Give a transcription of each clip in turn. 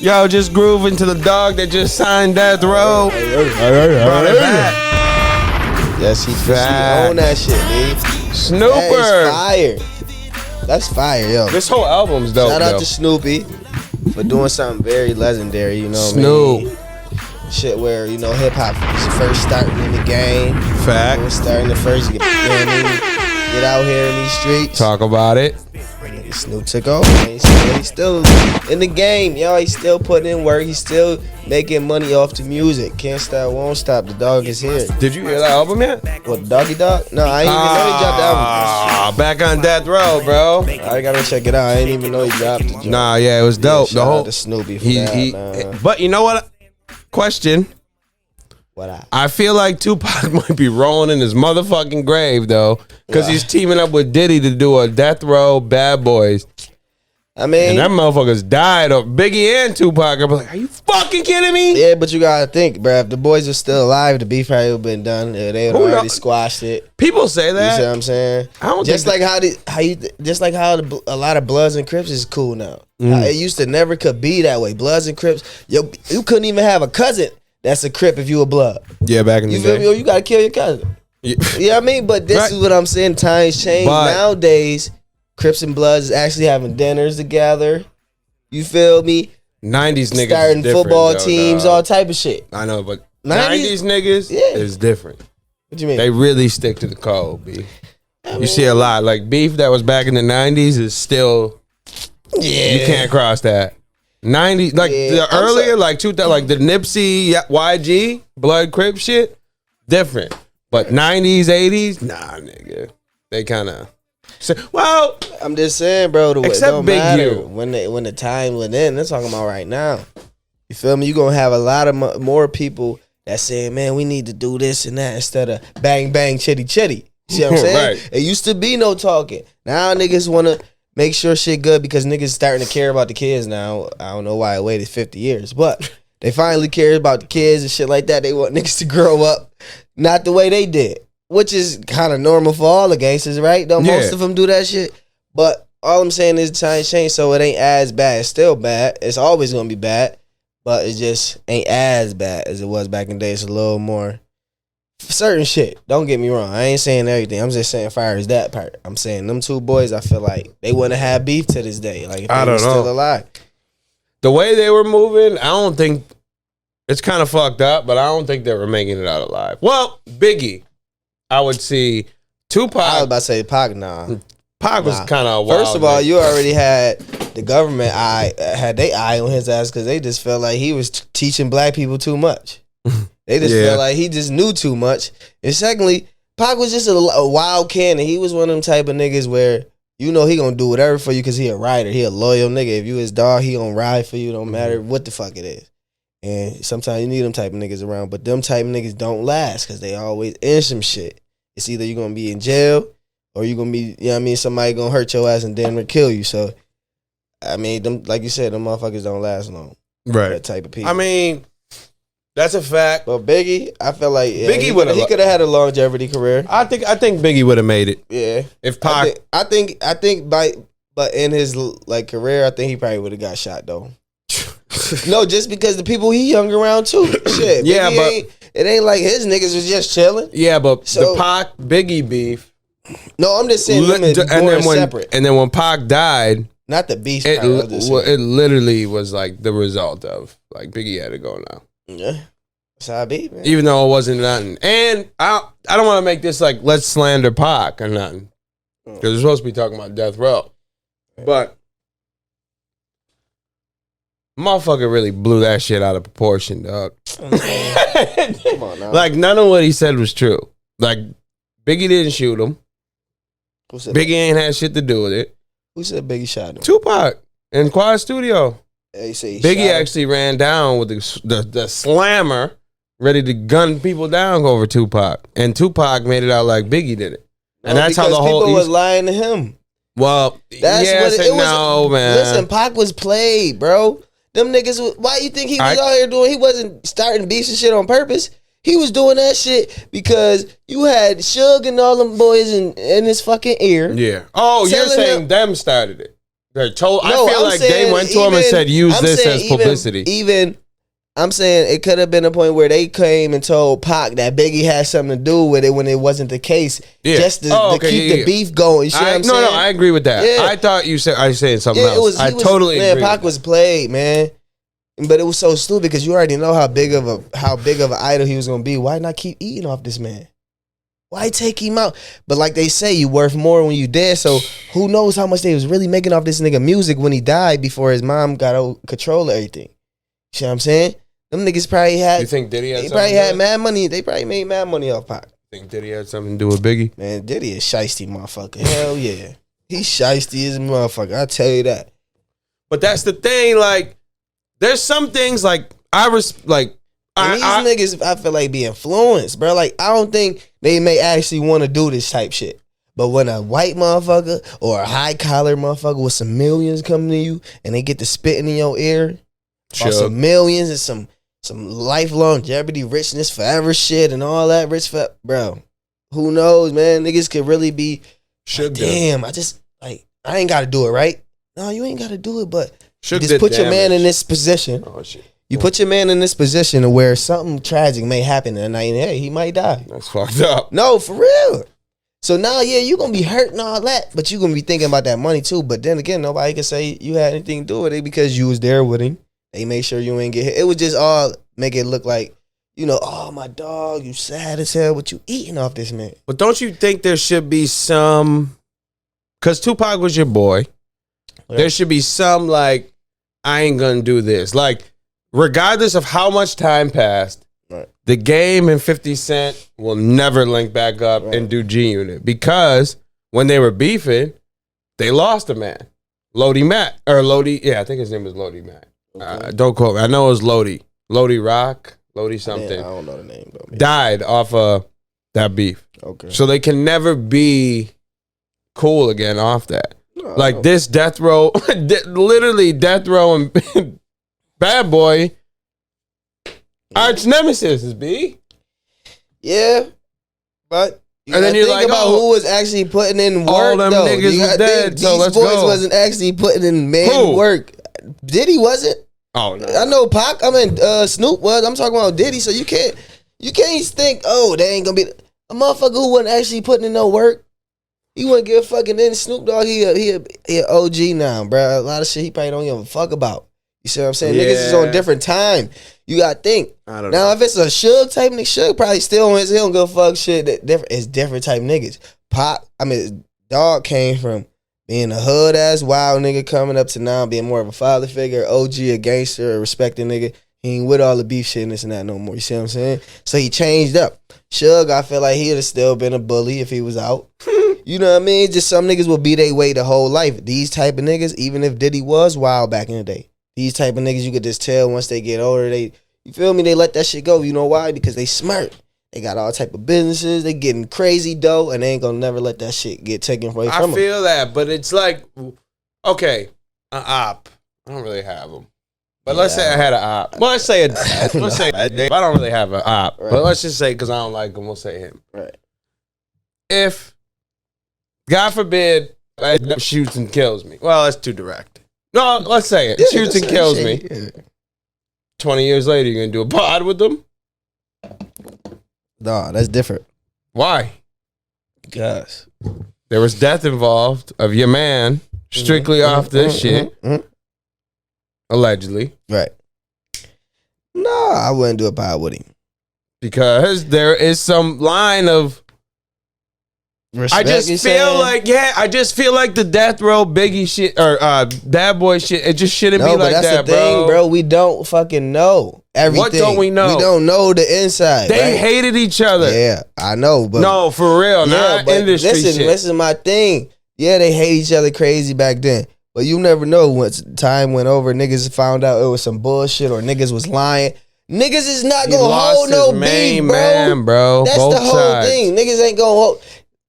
Yo, just grooving to the dog that just signed Death Row. Brought it back. Yes, he own that shit, dude. Snooper. That's fire, yo. This whole album's dope. Shout out to Snoopy for doing something very legendary, you know what I mean? Shit where, you know, hip hop is first starting in the game. Fact. We're starting the first, get out here in these streets. Talk about it. Snoop took over. He's still in the game, yo. He's still putting in work. He's still making money off the music. Can't stop, won't stop. The dog is here. Did you hear that album yet? What, Doggy Dog? No, I ain't even know he dropped the album. Back on Death Row, bro. I gotta check it out. I ain't even know he dropped it. Nah, yeah, it was dope. Shout out to Snoopy for that, But you know what? Question. I feel like Tupac might be rolling in his motherfucking grave, though, because he's teaming up with Diddy to do a Death Row Bad Boys. I mean, and that motherfuckers died. Biggie and Tupac are like, are you fucking kidding me? Yeah, but you gotta think, bruh. If the boys are still alive, the beef probably would have been done. They would already squashed it. People say that. You see what I'm saying? I don't just like a lot of Bloods and Crips is cool now. It used to never could be that way. Bloods and Crips, you couldn't even have a cousin that's a Crip if you a Blood. Yeah, back in the day. You feel me? You gotta kill your cousin. Yeah. You know what I mean? But this is what I'm saying. Times change. Nowadays, Crips and Bloods is actually having dinners together. You feel me? 90s niggas starting football teams, all type of shit. I know, but 90s niggas is different. What you mean? They really stick to the code, B. You see a lot. Like beef that was back in the 90s is still, you can't cross that. 90s, like the earlier, like 2000, like the Nipsey, YG, Blood Crip shit, different. But 90s, 80s, nah, nigga. They kind of, well, I'm just saying, bro. Except don't Big matter. U. When the time went in, they're talking about right now. You feel me? You're going to have a lot of more people that saying, man, we need to do this and that instead of bang, bang, chitty, chitty. You see what I'm saying? Right. It used to be no talking. Now niggas want to make sure shit good because niggas starting to care about the kids now. I don't know why I waited 50 years, but they finally care about the kids and shit like that. They want niggas to grow up not the way they did, which is kind of normal for all the gangsters, right? Don't most of them do that shit? But all I'm saying is times change, so it ain't as bad. It's still bad. It's always going to be bad, but it just ain't as bad as it was back in the day. It's a little more certain shit. Don't get me wrong. I ain't saying everything. I'm just saying fire as that part. I'm saying them two boys, I feel like they wouldn't have beef to this day. Like if they were still alive. The way they were moving, I don't think, it's kind of fucked up, but I don't think they were making it out alive. Well, Biggie, I would see. Tupac. I was about to say Pac, nah. Pac was kind of wild. First of all, you already had the government had their eye on his ass because they just felt like he was teaching black people too much. They just felt like he just knew too much. And secondly, Pac was just a wild cannon. He was one of them type of niggas where you know he gonna do whatever for you because he a rider. He a loyal nigga. If you his dog, he gonna ride for you. Don't matter what the fuck it is. And sometimes you need them type of niggas around. But them type of niggas don't last because they always in some shit. It's either you're gonna be in jail or you're gonna be, you know what I mean, somebody gonna hurt your ass and then kill you. So, I mean, them, like you said, them motherfuckers don't last long. Right. That type of people. I mean, that's a fact. But Biggie, I feel like Biggie he could have had a longevity career. I think Biggie would have made it. Yeah. If Pac, I think but in his like career, I think he probably would have got shot though. No, just because the people he hung around too. Shit. Yeah, Biggie but it ain't like his niggas was just chilling. Yeah, but the Pac Biggie beef. No, I'm just saying separate. And then when Pac died, not the beef. It literally was like the result of like Biggie had to go now. Yeah, that's how I be, man. Even though it wasn't nothing, and I don't want to make this like let's slander Pac or nothing because we're supposed to be talking about Death Row, but motherfucker really blew that shit out of proportion, dog. Come on now. Like none of what he said was true. Like Biggie didn't shoot him. Biggie ain't had shit to do with it. Who said Biggie shot him? Tupac in Quad Studio. You say Biggie actually ran down with the slammer, ready to gun people down over Tupac, and Tupac made it out like Biggie did it, and that's how the whole people was lying to him. Well, that's yes what it was. No, man. Listen, Pac was played, bro. Them niggas. Why you think he was out here doing? He wasn't starting beefs and shit on purpose. He was doing that shit because you had Suge and all them boys in his fucking ear. Yeah. Oh, you're saying them started it. I feel like they went to him and said, use this as publicity. Even I'm saying it could have been a point where they came and told Pac that Biggie had something to do with it when it wasn't the case. Yeah. Just to keep the beef going. You see what I'm saying? No, I agree with that. Yeah. I thought I was saying something else. I totally agree. Pac was played, man. But it was so stupid because you already know how big of an idol he was gonna be. Why not keep eating off this man? Why take him out? But like they say, you worth more when you dead. So who knows how much they was really making off this nigga music when he died before his mom got control of everything. You see what I'm saying? Them niggas probably had. You think Diddy had? They probably had mad money. They probably made mad money off Pac. Think Diddy had something to do with Biggie? Man, Diddy is shiesty motherfucker. Hell yeah, he's shiesty as a motherfucker. I tell you that. But that's the thing. Like, there's some things like these niggas, I feel like be influenced, bro. Like, I don't think they may actually want to do this type shit. But when a white motherfucker or a high collar motherfucker with some millions coming to you and they get to spitting in your ear about some millions and some life longevity, richness, forever shit and all that bro, who knows, man? Niggas could really be like, damn, I ain't got to do it, right? No, you ain't got to do it, but you just put your man in this position. Oh, shit. You put your man in this position where something tragic may happen and hey, he might die. That's fucked up. No, for real. So now, yeah, you going to be hurt and all that, but you going to be thinking about that money too. But then again, nobody can say you had anything to do with it because you was there with him. They made sure you ain't get hit. It was just all make it look like, oh, my dog, you sad as hell. What you eating off this man? But don't you think there should be some, because Tupac was your boy, there should be some like, I ain't going to do this. Like, regardless of how much time passed, the Game and 50 Cent will never link back up and do G-Unit because when they were beefing, they lost a man. Lodi Matt. Yeah, I think his name was Lodi Matt. Okay. Don't quote me. I know it was Lodi. Lodi Rock. Lodi something. I don't know the name, though. Died off of that beef. Okay. So they can never be cool again off that. No, like this Death Row, literally Death Row and Bad Boy, arch nemesis is B. Yeah, but and then you're think like, about who was actually putting in work. All them though. Niggas was dead. So let's go. These boys wasn't actually putting in work. Diddy wasn't. Oh no. I know Pac. Snoop was. I'm talking about Diddy. So you can't think, they ain't gonna be a motherfucker who wasn't actually putting in no work. He wouldn't give a fucking then Snoop Dogg. He a OG now, bro. A lot of shit he probably don't give a fuck about. You see what I'm saying? Yeah. Niggas is on different time. You gotta think. I don't know. If it's a Suge type nigga, Suge probably still he don't give a fuck shit. It's different type niggas. Dog came from being a hood ass wild nigga coming up to now being more of a father figure, OG, a gangster, a respected nigga. He ain't with all the beef shit and this and that no more. You see what I'm saying? So he changed up. Suge, I feel like he'd have still been a bully if he was out. You know what I mean? Just some niggas will be their way the whole life. These type of niggas, even if Diddy was wild back in the day, these type of niggas you could just tell once they get older, you feel me? They let that shit go. You know why? Because they smart. They got all type of businesses. They getting crazy dough, and they ain't gonna never let that shit get taken away from them. I feel that, but it's like, okay, an op. I don't really have them. But let's say I had an op. Well, let's say I don't really have an op. Right. But let's just say, because I don't like him, we'll say him. Right. If, God forbid, shoots and kills me. Well, that's too direct. No, let's say it. Shoots and kills me. Yeah. 20 years later, you're going to do a pod with them? Nah, that's different. Why? Because there was death involved of your man strictly off this shit. Allegedly. Right. Nah, I wouldn't do a pod with him. Because there is some line of respect, I just feel like the Death Row Biggie shit or Bad Boy shit, it just shouldn't be like that, bro. That's the thing, bro. We don't fucking know everything. What don't we know? We don't know the inside. They hated each other. Yeah, I know, but no, for real, not industry shit. This is my thing. Yeah, they hate each other crazy back then. But you never know once time went over, niggas found out it was some bullshit or niggas was lying. Niggas is not gonna hold no beef, bro. That's both the whole sides. thing. Niggas ain't gonna hold.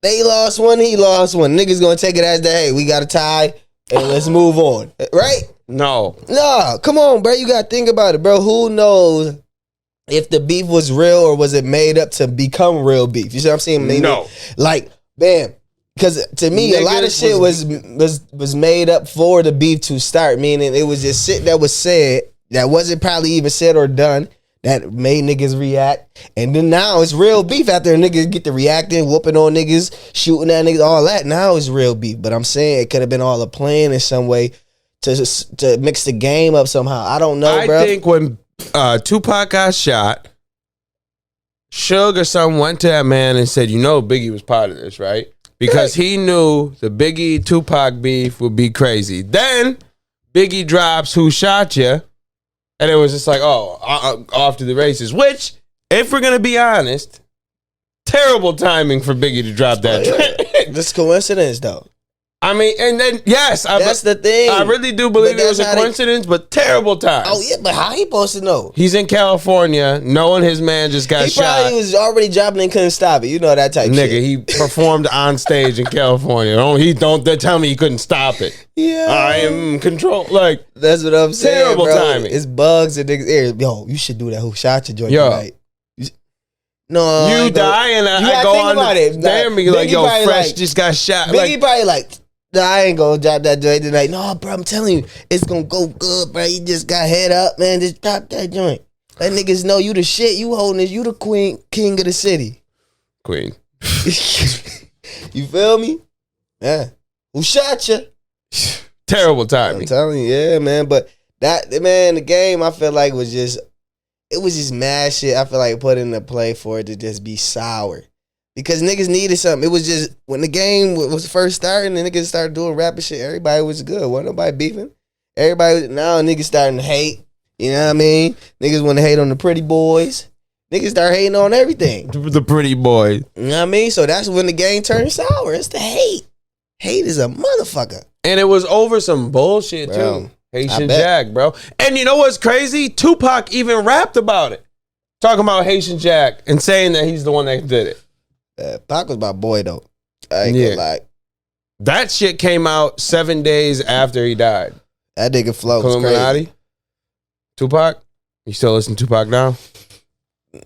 They lost one, he lost one. Niggas gonna take it as that, hey, we got a tie and let's move on. Right? No, come on, bro. You gotta think about it, bro. Who knows if the beef was real or was it made up to become real beef? You see what I'm saying? Maybe, no. Like, bam, Because to me, a lot of shit was made up for the beef to start. Meaning it was just shit that was said that wasn't probably even said or done that made niggas react. And then now it's real beef after niggas get to reacting, whooping on niggas, shooting at niggas, all that. Now it's real beef. But I'm saying it could have been all a plan in some way to mix the game up somehow. I don't know, bro. I think when Tupac got shot, Suge or someone went to that man and said, Biggie was part of this, right? Because he knew the Biggie Tupac beef would be crazy. Then Biggie drops Who Shot Ya? And it was just like, off to the races. Which, if we're going to be honest, terrible timing for Biggie to drop that track. This coincidence, though. I mean, and then, yes. That's the thing. I really do believe it was a coincidence, but terrible time. Oh, yeah, but how he supposed to know? He's in California, knowing his man just got shot. He probably was already dropping and couldn't stop it. You know that type shit. Nigga, he performed on stage in California. They tell me he couldn't stop it. Yeah. I am in control. Like, that's what I'm saying, terrible bro. timing. It's bugs in niggas' ears. Yo, you should do that Who Shot Ya joint tonight. No, you die and I go on about it. Damn me, like, yo, Fresh just got shot. Biggie probably like, nah, I ain't gonna drop that joint tonight. No, bro, I'm telling you, it's gonna go good, bro. You just got head up, man. Just drop that joint. Let niggas know you the shit. You holding this. You the king of the city. Queen. You feel me? Yeah. Who shot ya? Terrible timing. I'm telling you, yeah, man. But the game, I feel like was just mad shit. I feel like put into play for it to just be sour. Because niggas needed something. It was just, when the game was first starting and niggas started doing rapping shit, everybody was good. Wasn't nobody beefing. Now niggas starting to hate. You know what I mean? Niggas want to hate on the pretty boys. Niggas start hating on everything. The pretty boy. You know what I mean? So that's when the game turned sour. It's the hate. Hate is a motherfucker. And it was over some bullshit, bro, too. Haitian Jack, bro. And you know what's crazy? Tupac even rapped about it. Talking about Haitian Jack and saying that he's the one that did it. Pac was my boy, though. I ain't gonna lie. That shit came out 7 days after he died. That nigga flow was crazy. Tupac? You still listen to Tupac now?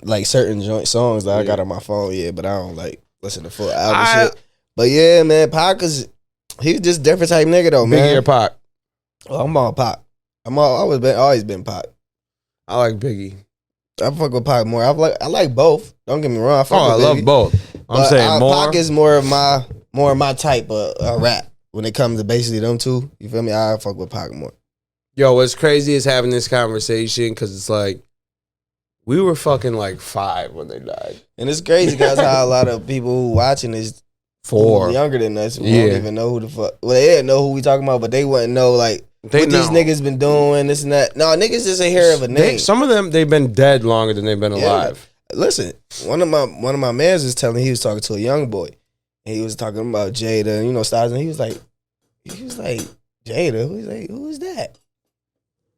Like certain joint songs that I got on my phone, but I don't like listen to full album shit. But yeah, man, Pac is, he's just different type nigga though, man. Biggie or Pac? Oh, I'm all Pac. Always been Pac. I like Biggie. I fuck with Pac more. I like both. Don't get me wrong. I love both. I'm saying more. Pac is more of my type of rap when it comes to basically them two. You feel me? I fuck with Pac more. Yo, what's crazy is having this conversation because it's like we were fucking like 5 when they died, and it's crazy because how a lot of people who watching is 4 younger than us. We don't even know who the fuck. Well, they didn't know who we talking about, but they wouldn't know like these niggas been doing this and that. No, niggas just ain't hear of a name. Some of them they've been dead longer than they've been alive. Listen, one of my mans was telling, he was talking to a young boy, and he was talking about Jada, Styles, and he was like Jada. He's like, who is that?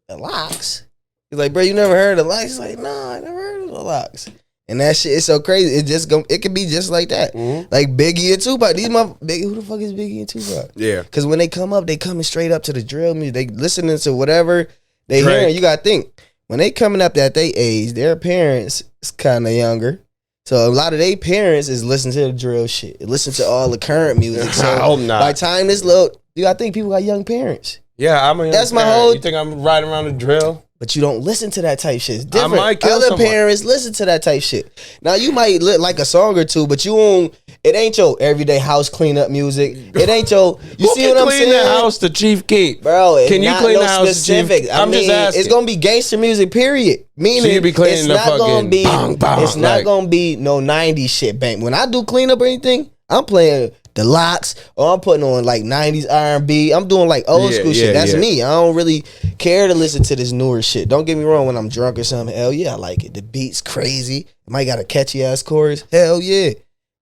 The Locks. He's like, bro, you never heard of the Locks? He's like, no, I never heard of the Locks. And that shit is so crazy. It could be just like that. Mm-hmm. Like Biggie and Tupac. Who the fuck is Biggie and Tupac? Yeah. Because when they come up, they coming straight up to the drill music. They listening to whatever they hearing. You got to think. When they coming up at their age, their parents is kind of younger. So a lot of their parents is listening to the drill shit. Listen to all the current music. So I hope not. By the time this little, you got to think people got young parents. Yeah, I'm a young That's my parent. whole. You think I'm riding around the drill? But you don't listen to that type shit. It's different. I might kill Other someone. parents listen to that type shit. Now you might like a song or two, but you won't. It ain't your everyday house cleanup music. It ain't your. You see what I'm saying? Clean the house to Chief Keef, bro. Can you clean the house specific. to Chief? I'm just asking. It's gonna be gangster music. Period. Meaning so you be cleaning it's not gonna be. Bong, bong, it's not gonna be no '90s shit. Bang. When I do cleanup or anything, I'm playing the Locks, or I'm putting on like '90s R&B. I'm doing like old school shit. That's me. I don't really care to listen to this newer shit. Don't get me wrong. When I'm drunk or something, hell yeah, I like it. The beat's crazy. It might got a catchy ass chorus. Hell yeah.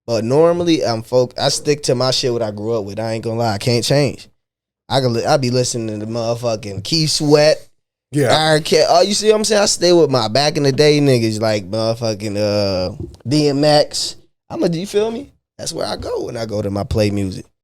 But normally I stick to my shit what I grew up with. I ain't gonna lie. I can't change. I be listening to the motherfucking Keith Sweat. Yeah. Oh, you see what I'm saying? I stay with my back in the day niggas like motherfucking DMX. You feel me? That's where I go when I go to my play music.